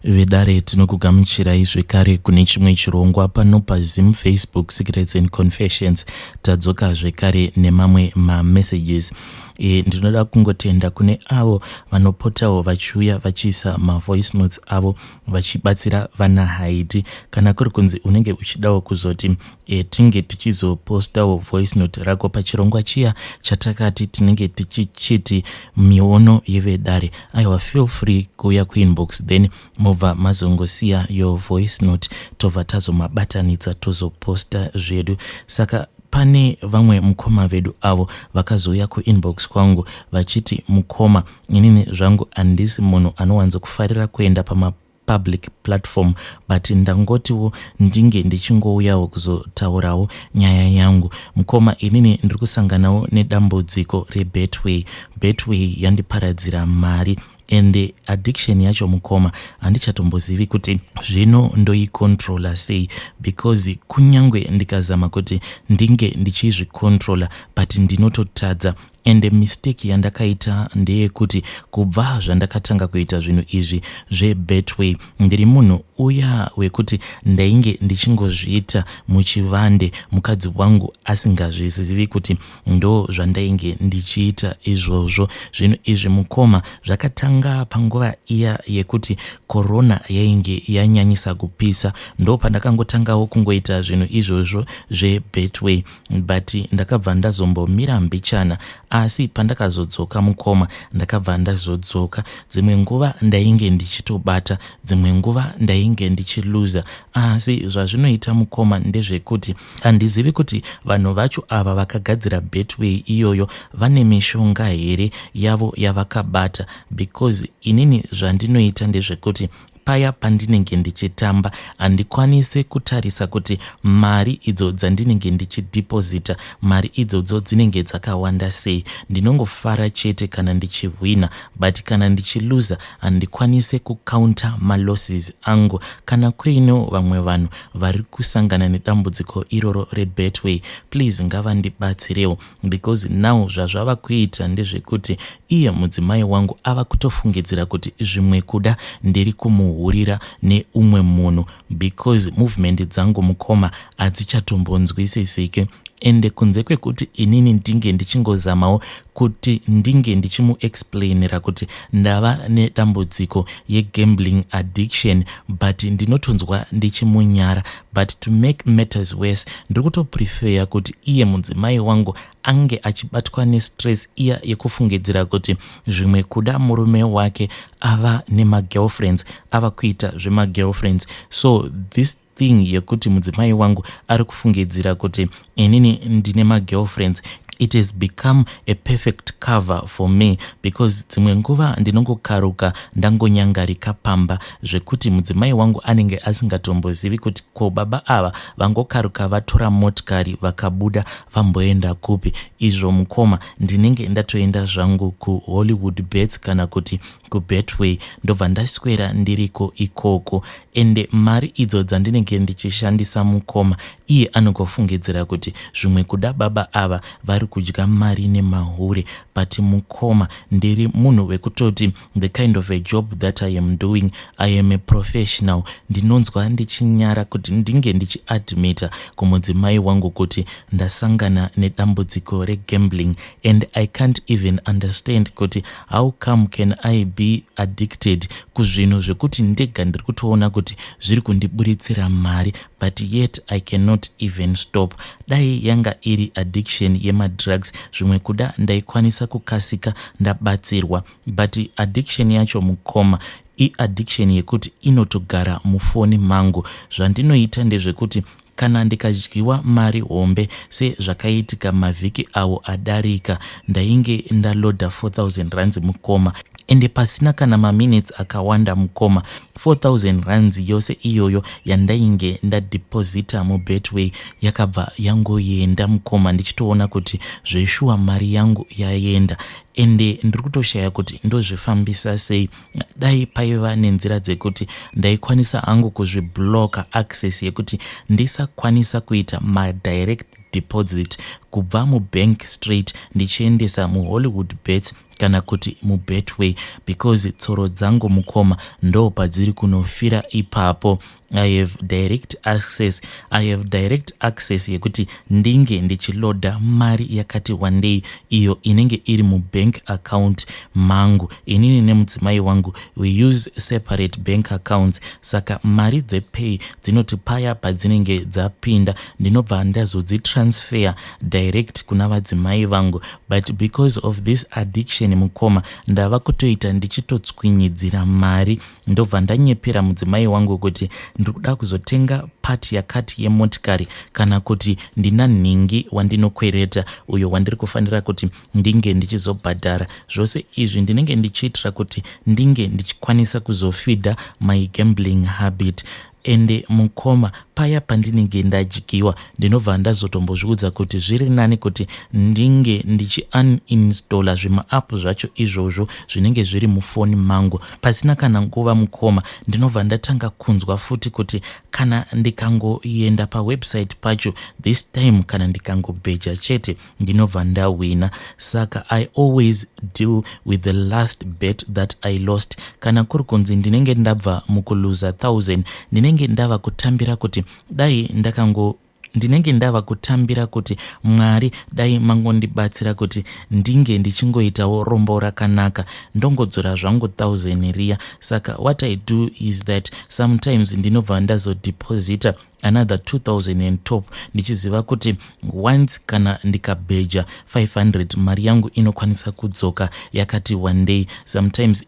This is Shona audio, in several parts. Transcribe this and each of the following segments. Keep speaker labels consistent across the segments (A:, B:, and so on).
A: vedare tinokugamuchirai zvekare kune chimwe chirongwa pano paZim Facebook Secrets and Confessions. Tadzoka zvekare nemamwe mamessages. Ndinoda kungotenda kune avo vanopotawo vachiuya vachiisa mavoice notes avo vachibatsira vana Haiti. Kana kuri kunzi unenge uchidawo kuzoti tinge tichizopostawo voice note rako pachirongwa chiya chatakati tinenge tichichiti miono yevedare. Aiwa, feel free kuuya kuinbox then mobva mazongosiya your voice note tobva tazomabatanidza tozoposta zvedu. Saka pane vamwe mukoma vedu avo vakazouya kuinbox kwangu vachiti, mukoma, inini zvangu handisi munhu anowanzokufarira kuenda public platform, but ndangotiwo ndinge ndichingouyawo kuzotaurawo nyaya yangu. Mukoma, inini ndiri kusanganawo nedambudziko reBetway. Betway yandiparadzira mari and addiction yacho mukoma handichatombozivi kuti zvino ndoicontrola sei, because kunyangwe ndikazama kuti ndinge ndichizvicontrola but ndinototadza. And mistake yandakaita ndeyekuti kubva zvandakatanga kuita zvinhu izvi zveBetway ndiri munhu uya wekuti ndainge ndichingozviita muchivande, mukadzi wangu asingazvizivi kuti ndo zvandainge ndichiita izvozvo. Zvinhu izvi mukoma zvakatanga panguva iya yekuti korona yainge yanyanyisa kupisa, ndo pandakangotangawo kungoita zvinhu izvozvo zveBetway, but ndakabva ndazombomira mbichana. Asi pandakazodzoka mukoma ndakabva ndazodzoka. Dzimwe nguva ndainge ndichitobata, dzimwe nguva ndainge ndichiluza. Asi zvazvinoita mukoma ndezvekuti handizivi kuti vanhu vacho ava vakagadzira Betway iyoyo vane mishonga here yavo yavakabata, because inini zvandinoita ndezvekuti paya pandinenge ndichitamba handikwanise kutarisa kuti mari idzo dzandinenge ndichidhipozita mari idzodzo dzinenge dzakawanda sei. Ndinongofara chete kana ndichihwina, but kana ndichiluza handikwanise kukaunta malosses angu. Kana kuino vamwe vanhu vari kusangana nedambudziko iroro reBetway, please ngavandibatsirewo, because now zvazvava kuita ndezvekuti iye mudzimai wangu ava kutofungidzira kuti zvimwe kuda ndiri kumuhurira neumwe munhu, because movement dzangu mukoma hadzichatobonzwisisike. Ende kunze kwekuti inini ndinge ndichingozamawo kuti ndinge ndichimuexplainira kuti ndava nedambudziko yegambling addiction, but ndinotonzwa ndichimunyara. But to make matters worse, ndiri kutopreferya kuti iye mudzimai wangu ange achibatwa nestress iya yekufungidzira kuti zvimwe kuda murume wake ava nemagirlfriends, ava kuita zvemagirlfriends. So this thing yekuti mudzimai wangu ari kufungidzira kuti inini ndine magirlfriends, it has become a perfect cover for me, because dzimwe nguva ndinongokaruka ndangonyangarika pamba zvekuti mudzimai wangu anenge asingatombozivi kuti ko baba ava vangokaruka vatora motikari vakabuda vamboenda kupi. Izvo mukoma ndinenge ndatoenda zvangu kuHollywood Bets kana kuti kuBetway, ndobva ndaswera ndiriko ikoko. Ende mari idzo dzandinenge ndichishandisa mukoma, iye anogofungidzira kuti zvimwe kuda baba ava vari kudya mari nemahure. But mukoma ndiri munhu wekutoti the kind of a job that I am doing, I am a professional. Ndinonzwa ndichinyara kuti ndinge ndichiadmita kumudzimai wangu kuti ndasangana nedambudziko regambling, and I can't even understand kuti how come can I be addicted kuzvinhu zvekuti ndega ndiri kutoona kuti zviri kundiburitsira mari, but yet I cannot even stop. Dai yanga iri addiction yemadrugs, zvimwe kuda ndaikwanisa kukasika ndabatsirwa, but addiction yacho mukoma addiction yekuti inotogara mufoni mangu. Zvandinoita ndezvekuti kana ndikadyiwa mari hombe sezvakaitika mavhiki awo adarika, ndainge ndaloda 4,000 rands mukoma, ende pasina kana maminutes akawanda mukoma 4,000 rands yose iyoyo yandainge ndadhipozita muBetway yakabva yangoyenda mukoma, ndichitoona kuti zveshuwa mari yangu yaenda. Ende ndiri kutoshaya kuti ndozvifambisa sei. Dai paiva nenzira dzekuti ndaikwanisa hangu kuzvibloka access yekuti ndisakwanisa kuita madirect deposit kubva mubank straight ndichiendesa muHollywood Bets kana kuti muBetway, because tsoro dzangu mukoma ndo padziri kunofira ipapo. I have direct access yekuti ndinge ndichiloda mari yakati one day iyo inenge iri mubank account mangu. Inini nemudzimai wangu we use separate bank accounts, saka mari dzepay dzinoti paya padzinenge dzapinda ndinobva ndazodzitransfer direct kuna vadzimai vangu. But because of this addiction mukoma, ndava kutoita ndichitotswinyidzira mari, ndobva ndanyepera mudzimai wangu kuti ndikuda kuzotenga pati yakati yemotikari kana kuti ndina nhingi wandinokwereta uyo wandiri kufanira kuti ndinge ndichizobhadhara. Zvose izvi ndinenge ndichiitira kuti ndinge ndichikwanisa kuzofidha my gambling habit. Ende mukoma paya pandinenge ndadyiwa ndinobva ndazotombozviudza kuti zviri nani kuti ndinge ndichi-uninstalla zvimaapu zvacho izvozvo zvinenge zviri mufoni mangu. Pasina kana nguva mukoma ndinobva ndatanga kunzwa futi kuti kana ndikangoenda pawebsite pacho this time kana ndikangobheja chete ndinobva ndawina. Saka I always deal with the last bet that I lost. Kana kuri kunzi ndinenge ndabva mukuluza 1000 ndinenge ndava kutambira kuti ndinenge ndava kutambira kuti Mwari dai mangondibatsira kuti ndinge ndichingoitawo rombo rakanaka ndongodzora zvangu 1000 riya. Saka what I do is that sometimes ndinobva ndazodeposita another 2000 and top ndichiziva kuti once kana ndikabheja 500 mari yangu inokwanisa kudzoka yakati one day. Sometimes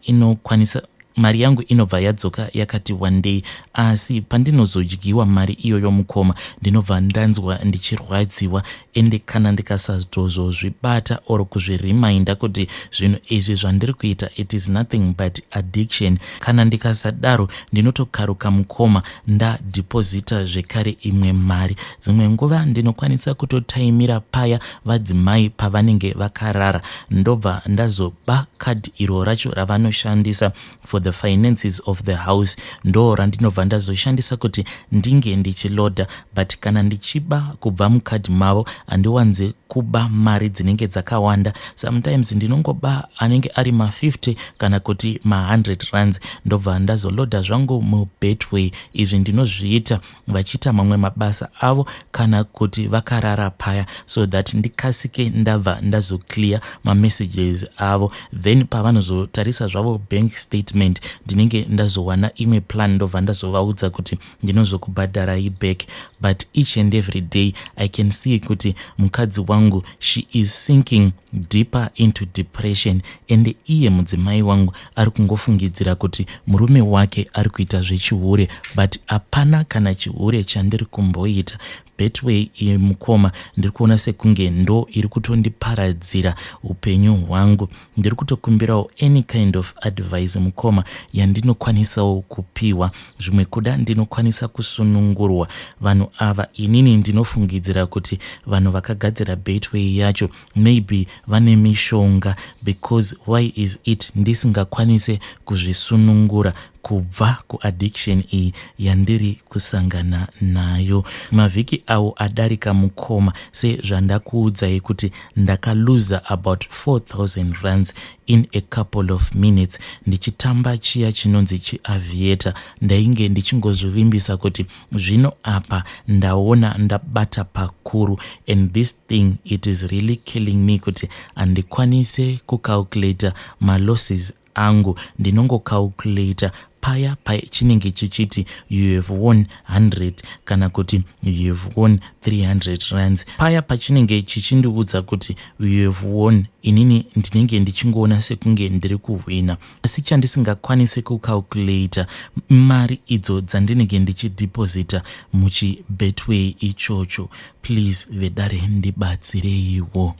A: mari yangu inobva yadzoka yakati one day, asi pandinozodyiwa mari iyoyo mukoma ndinobva ndanzwa ndichirwadziwa. Ende kana ndikasazvibata or kuzvirimainda kuti zvinhu izvi zvandiri kuita it is nothing but addiction, kana ndikasadaro ndinotokaruka mukoma ndadeposita zvekare imwe mari. Dzimwe nguva ndinokwanisa kutotaimira paya vadzimai pavanenge vakarara ndobva ndazoba kadhi iro racho ravanoshandisa for the finances of the house, ndo randinobva ndazoshandisa kuti ndinge ndichiloda. But kana ndichiba kubva mukadhi mavo handiwanze kuba mari dzinenge dzakawanda. Sometimes ndinongoba anenge ari ma50 kana kuti ma100 rands ndobva ndazoloda zvangu muBetway. Izvi ndinozviita vachiita mamwe mabasa avo kana kuti vakarara paya, so that ndikasike ndabva ndazoclear mamessages avo. Then pavanozotarisa zvavo bank statement ndinenge ndazowana imwe plan ndobva ndazovaudza kuti ndinozokubhadharai back. But each and every day I can see kuti mukadzi wangu she is sinking deeper into depression, and iye mudzimai wangu ari kungofungidzira kuti murume wake ari kuita zvechihure, but hapana kana chihure chandiri kumboita. Betway mukoma ndiri kuona sekunge ndo iri kutondiparadzira upenyu hwangu. Ndiri kutokumbirawo any kind of advice mukoma yandinokwanisawo kupiwa. Zvimwe kuda ndinokwanisa kusunungurwa. Vanhu ava inini ndinofungidzira kuti vanhu vakagadzira Betway yacho maybe vane mishonga, because why is it ndisingakwanise kuzvisunungura kubva kuaddiction iyi yandiri kusangana nayo. Mavhiki awo adarika mukoma sezvandakuudzai kuti ndakaluza about 4000 rands in a couple of minutes ndichitamba chiya chinonzi chiaviator. Ndainge ndichingozvivimbisa kuti zvino apa ndaona ndabata pakuru, and this thing it is really killing me kuti handikwanise kucalculata malosses angu. Ndinongocalculata paya chinenge chichiti you have won 100 kana kuti you have won 300 rands. Paya pachinenge chichindiudza kuti you have won, inini ndinenge ndichingoona sekunge ndiri kuwina, asi chandisingakwanise kucalculata mari idzo dzandinenge ndichideposita muchiBetway ichocho. Please vedare ndibatsireiwo.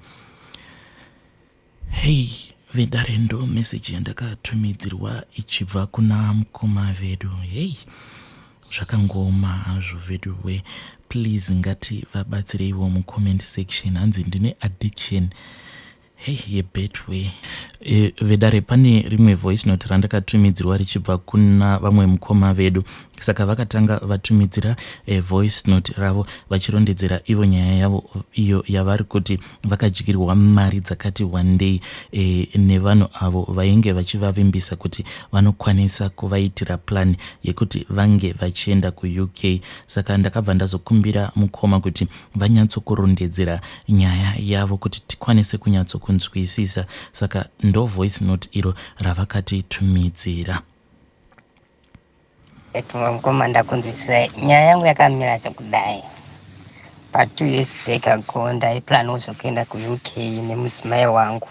A: Hey vedare, ndo message yandakatumidzirwa ichibva kuna mukoma vedu. Hey, zvakangoma hazvo vedu we. Please ngati vabatsireiwo mucomment section. Hanzi ndine addiction yeBetway. Vedare pane rimwe voice note randakatumidzirwa richibva kuna vamwe mukoma vedu saka vakatanga vatumidzira voice note ravo vachirondedzera ivo nyaya yavo iyo yavari kuti vakadyirwa mari dzakati wandei nevanhu avo vainge vachivavimbisa kuti vanokwanisa kuvaitira plan yekuti vange vachienda kuuk. Saka ndakabva ndazokumbira mukoma kuti vanyatsokurondedzera nyaya yavo kuti tikwanise kunyatsokunzwisisa. Saka ndo voice note iro ravakatitumidzira.
B: Tumwe mukoma ndakunzwisisa nyaya yangu yakamira sekudai. Pa 2 years back ago ndaiplan kuzokuenda kuuk nemudzimai wangu.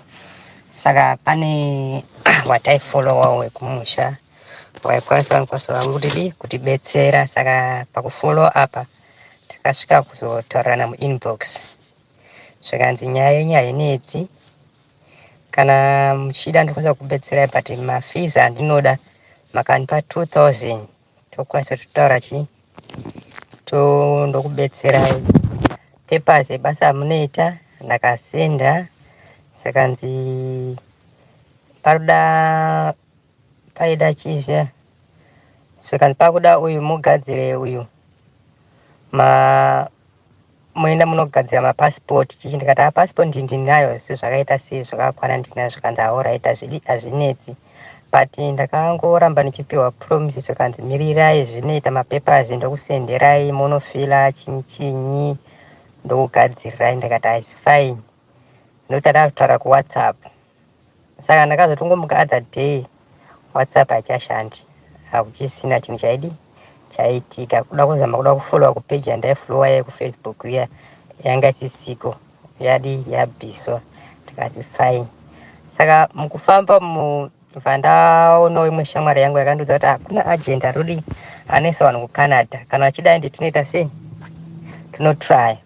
B: Saka pane wataifollowa wekumusha waikwanisa kutibetsera. Saka pakufollow apa takasvika kuzotaurirana muinbox zvikanzi nyaya yenyaya inedzi kana muchida ndikwanisa kubetserai but mafees andinoda makanipa 2000 tokwanisa kutaura ndokubetserai papers ebasa munoita ndakasenda. Sakanzi paida chizha sakanzi pakuda uyu mugadzire uyu muenda munogadzira mapasipoti chichi ndikati pasipoti ndinayo zvakaita sei zvakakwana ndinayo. Zvakanzi alright hazvinetsi but ndakangoramba nichipiwa promise zvakanzi mirirai zvinoita mapapers ndokusenderai munofila chinyi ndokugadzirirai. Ndakati it's fine ndotada kutaura kuwhatsapp. Saka ndakazotongomuka other day whatsapp haichashandi hakuchisina chinhu chaitika kuda kufollowa kupeji yandaifollowa yekufacebook iya yanga isisiko yabhiswa. Ndikati fine. Saka mukufamba vandaonawo imwe shamwari yangu yakandiudza kuti hakuna agent arudi anesa vanhu kucanada kana vachida ende tinoita sei tinotry.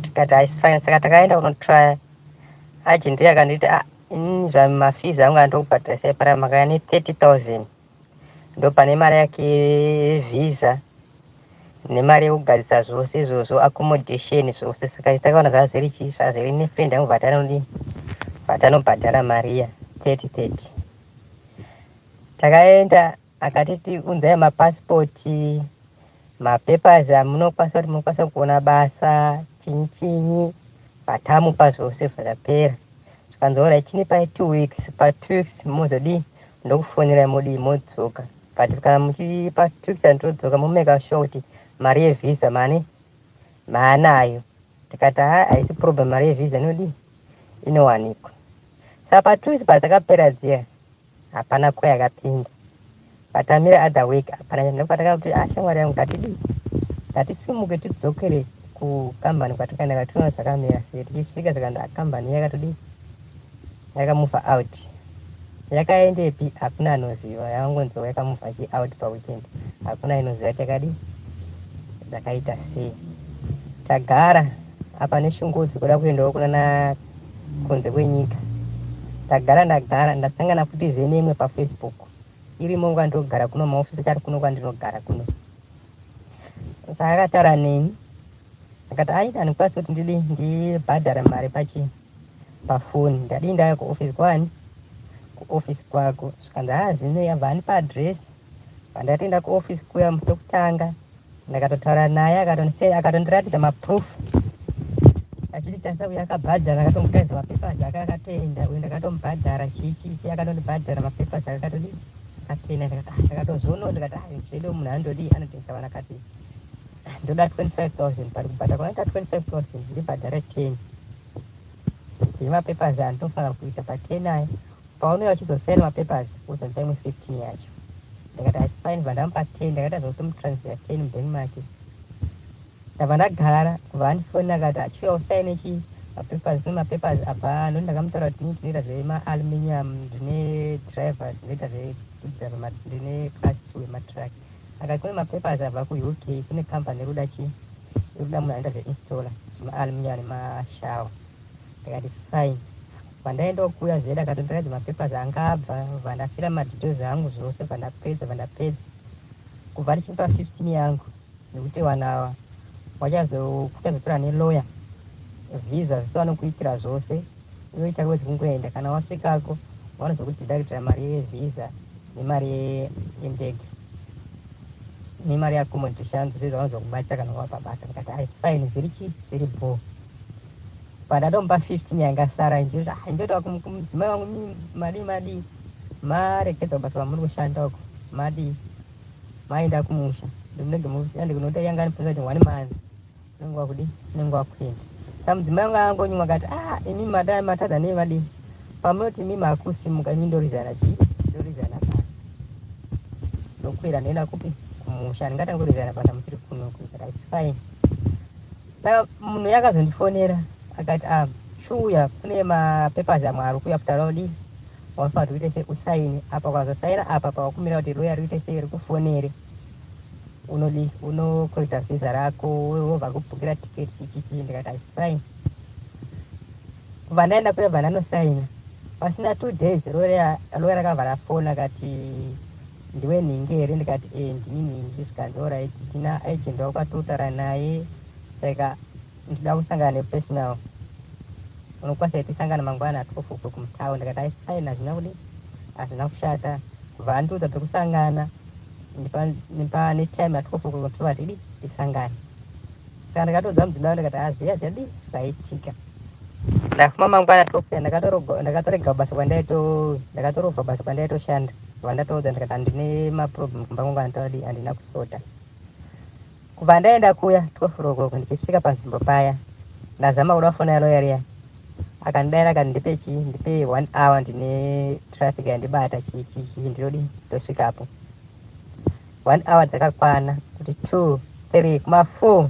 B: Tikati haisi fine. Saka takaenda kunotry. Agent yakanditi zvamafees angu andokubhadhara sei para makaya ne 30,000 ndo pane mari yake visa nemari yekugadzisa zvose izvozvo accommodation zvose. Saka takaona zvazviri nefriend yangu vatanobhadhara mariya 30. Takaenda akatiti unzai mapasipoti mapapers amunokwanisa kuti munokwanisa kuona basa chinyi vatamupa zvose zvakapera. Zvikanzi alright chinipai 2 weeks pa 2 weeks muzodii ndokufonera modzoka but kana muchipa 2 weeks andodzoka mumeka sure kuti mari yevisa maanayo. Tikati haisi problem mari yevisa inowanikwa. Saka pa 2 weeks padzakapera dziya hapana kwayakapinda patamira other week hapana. Ndopatakakuti shamwari yangu ngatisimuke tidzokere kukambani kwatakaenda kationa zvakamira sei. Tichisvika zvakanda kambani yakamova out. Yakaendepi hakuna anoziva. Yakangonzwa yakamova out paweekend. Hakuna inoziva chakadi zvakaita sei. Tagara apa neshungudzi kuda kuendawo kunana kunze kwenyika. Ndagara ndasangana futi zenemwe pafacebook irimo kwandogara kuno maofisi chari kuno kwandinogara kuno. Saka akataura neni akati aida ndikwanisa kuti ndibhadhara mari pafoni. Ndadii ndaya kuofisi kwani kuofisi kwako. Zvikanzi zvino yabva anipa adresi. Pandatoenda kuofisi kuya musi wekutanga ndakatotaura naye akatondiratidza maproof achiti tasa uya akabhadhara akatomugadzisa mapapers akatoenda uyu ndakatomubhadhara chichi akatondibhadhara mapapers akatoenda. Ndakatozoonawo ndikati zvedo munhu andodii anotengesa vanhu akati ndoda 25,000 pari kubhadhara kwanoita 25,000 ndibhadhara 10 yemapapers andinofanira kuita pa 10 aya paunouya uchizosaina mapapers uzondipa imwe 15 yacho. Ndakati haisi fine vandamupa 10 ndakaita zvokutomutransfera 10 mubank make. Ndabva ndagara kubva andifoni akati achiuya usaine mapapers kune mapapers abva ndo ndakamutaura kuti ndinoita zvema-aluminium ndine drivers ndinoita ndine class 2 yematrack. Akati kune mapapers abva kuuk kune kambani iruda munhu anoita zveinstaller zvema-aluminium nemashawa. Ndakati fine. Pandaenda kuuya zveda akatondiratidza mapapers anga abva vandafira madetails angu zvose vandapedza kubva ndichipa 15 yangu nekuti wanawa wachazotora nelawyer visa zvese vanokuitira zvose iwe chako kungoenda kana wasvikako vanozokudhidakitira mari yevisa nemari yendege. nemari yaaccommodation zvezvanozokubatisa kana wapa basa. Ndikati aisi fine, zviri bho. Pandatomba 15 yangasara njoti ndoda kumudzimai wangu madi marekedza basa pamuri kushanda uko madi maenda kumusha ndinenge musiyandi kunoita yangani pesa kuti wani mani nengo wakuenda. Saka mudzimai wangu angonyumwa akati imi madai matadza nei madi pamunoti imi makusimuka imi ndorizana basa ndokwira ndoenda kupi kumusha ndingatangorizana basa muchiri kunoku. It's fine. Saka munhu yakazondifonera akati shuya kune mapepers amwe ari kuuya kuti araudi wafana kuite sei usaini apa kwazosaina apa pawakumira kuti roya ruite sei rikufonere unokorita visa rako wobva kubhukira tiketi chichichi. Ndikati it's fine. Kubva ndaenda kuya bva ndanosaina pasina 2 days roya rakabva rafona akati ndiwe nhingi here. Ndikati ndini nhingi. Zvikanzi alright tina agent wakatotaura naye saka ndinoda kusangana nepersonal unokwanisa tisangana mangwana 12 uko kumtown. Ndikati aisi fine, hazvina kushata. Kubva andiudza pekusangana ndipa netime ya 12 uko kuti tidi tisangane. Saka ndikatodza mudzimai ndikati zviya zvadi zvaitika. Ndafuma mangwana 12 ndakatorega basa kwandaitoshanda. Vandatoudza ndikati handine maproblem kumba kwangu handina kusota. Kubva ndaenda kuya 12 uko ndichisvika panzvimbo paya ndazama kuda fona yaloya riya akandidaira akati ndipe 1 hour ndine traffic yandibata ndosvikapo 1 hour dzakakwana kuti 2 3 kuma4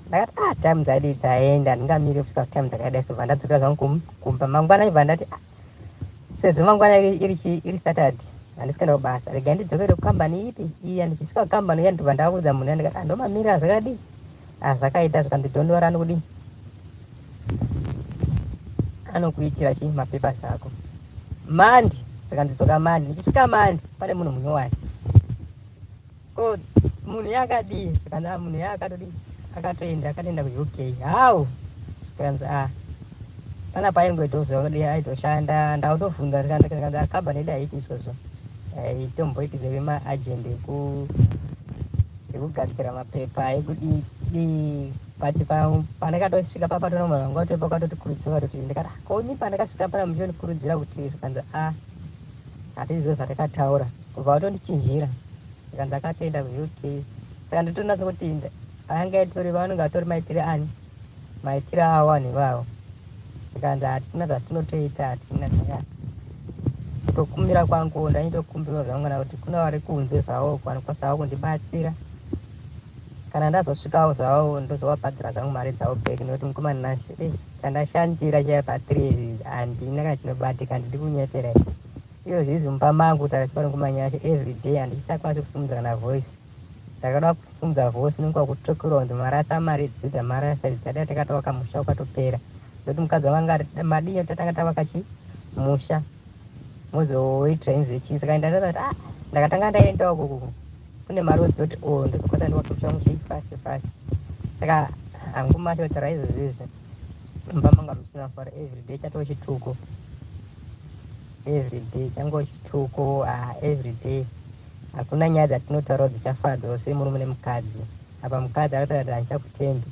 B: ndakati time dzadi dzaenda ndingamiri kusvika time dzakadai. So vandadzokera zvangu kumba mangwana ibva ndati sezvo mangwana iri Saturday handisikaenda kubasa rega ndidzokere kukambani ipi iya. Ndichisvika kukambani iya ndibva ndaudza munhu ndikati ndomamirira zvakadi zvakaita zvikandidhondora nokudii anokuitira chii mapepers ako mandi. Zvikandidzoka mandi ndichisvika mandi pane munhu munyowani ko munhu yakadii zvikanzi munhu akatoenda kuUK hau. Zvikanzi pana paingoitozvakadii aitoshanda ndautobvunza ndikanzi akambani yedu haiti izvozvo itomboiti zvevemaagent ekugadzira mapepa ekudii but pandakatosvika papatoona munhu wanga watopa wakatotikurudzira kuti ndikati koni pandakasvika pana muchondikurudzira kuti zvikanzi hatizivo zvatakataura kubva watondichinjira. Zvikanzi akatoenda kuUK. Saka nditonatsa kuti anga itori vanonge vatori maitire avo vanhu ivavo. Zvikanzi hatina zvatinotoita hatina saka kutokumira kwangu ndaitokumbirwa zvangu kana kuti kuna vari kunze zvavo vanokwasawo kundibatsira kana ndazosvikawo zvavo ndozovabhadhira zvangu mari dzavo bheki nekuti mukomana nashe chandashandira chaiva pa3 handina kana chinobatika ndiri kunyepera iyo zvizi mumba mangu kutaura chiparo ngomanya yacho everyday handichisakwanisi kusumudza kana voice. Ndakada kusumudza voice nekuva kutokura kunzi mari asamari dzidza mari asadzada takatavaka musha ukatopera nekuti mukadzi wanga madinyo tatanga tavaka musha muzoitira zvechii. Saka ndakati ndakatanga ndaenda uko kune mari wedzoti ndozokwanisa ndiwatomusha muchii fast. Saka hangu macho taura izvozvizvi mumba manga musina fara everyday chatoo chituko everyday chango chituko everyday hakuna nyaya dzatinotaura dzichafadzawo semurume nemukadzi. Apa mukadzi akataura kuti handichakutembi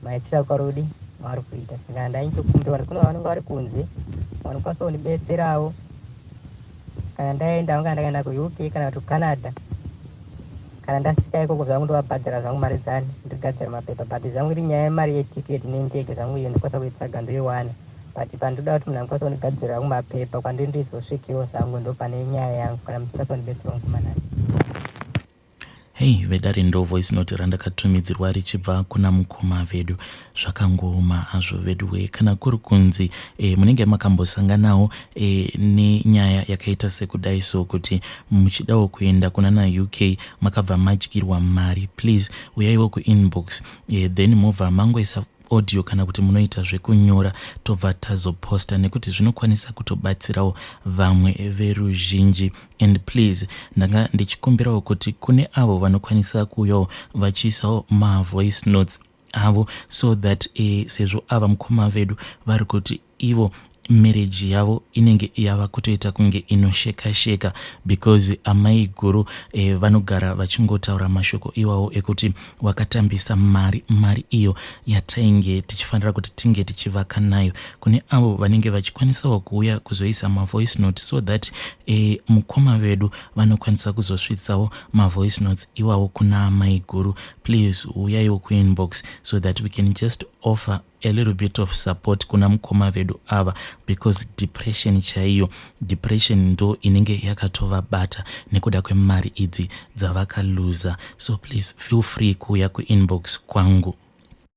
B: maitira kwarudi vari kuita. Saka ndaindokumbirwa kuti kuna vanonga vari kunze vanokwanisa kundibetserawo kana ndaenda vanga ndakaenda kuUK kana kuti Canada. Kana ndasvika ikoko zvangu ndovabhadhira zvangu mari dzani ndigadzira mapepa but zvangu iri nyaya yemari yetiketi nendege zvangu iyo ndikwanisa kuitsvaga ndoiwana but pandoda kuti munhu angakwanisa kundigadzira zvangu mapepa kwandiri ndizosvikewo zvangu ndo pane nyaya yangu kana muchikwanisa kundibetsera mukomana.
A: Hei vedare ndo voice note randakatumidzirwa richibva kuna mukoma vedu. Zvakangooma hazvo veduwe kana kuri kunzi munenge makambosanganawo nenyaya yakaita sekudai so kuti muchidawo kuenda kuna naUK makabva madyirwa mari, please uyaiwo kuinbox then mobva mangoisa audio kana kuti munoita zvekunyora tobva tazoposta nekuti zvinokwanisa kutobatsirawo vamwe veruzhinji. And please ndanga ndichikumbirawo kuti kune avo vanokwanisa kuuyawo vachiisawo mavoice notes avo so that sezvo ava mukoma vedu vari kuti ivo marriage yavo inenge yava kutoita kunge inosheka because amai guru vanogara vachingotaura mashoko iwawo ekuti wakatambisa mari iyo yatainge tichifanira kuti tinge tichivaka nayo. Kune avo vanenge vachikwanisawo kuuya kuzoisa mavoice notes so that mukoma vedu vanokwanisa kuzosvitsawo mavoice notes iwawo kuna amai guru. Please uyaiwo kuinbox so that we can just offer a little bit of support kuna mukoma vedu ava, because depression ndo inenge yakatovabata nekuda kwemari idzi dzavakaluza. So please feel free kuuya kuinbox kwangu.